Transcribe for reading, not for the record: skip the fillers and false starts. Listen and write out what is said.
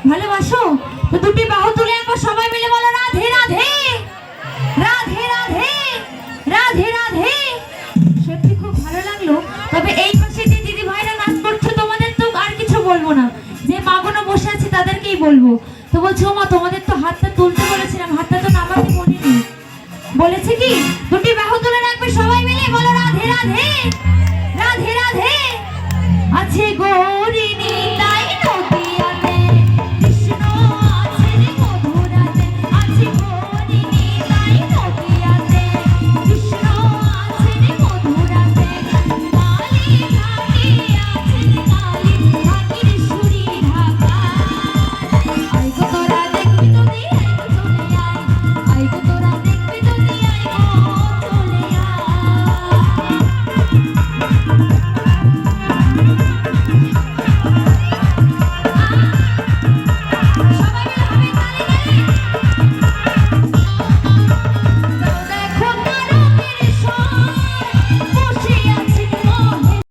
ভালোবাসো তো দুটি বাহু তুলে একবার সবাই মিলে বলো রাধে রাধে রাধে রাধে রাধে রাধে। সত্যি খুব ভালো লাগলো। তবে এই পাশে যে দিদি ভাইরা নাচ করছো তোমাদের তো আর কিছু বলবো না, যে মাগুনো বসে আছে তাদেরকেই বলবো। তো বলছো মা তোমাদের তো হাতটা তুলতে বলেছিলাম, হাতটা তো নামাতে বলিনি। বলেছে কি দুটি বাহু তুলে রাখবে সবাই মিলে বলো রাধে রাধে রাধে রাধে। আছে গৌরিনী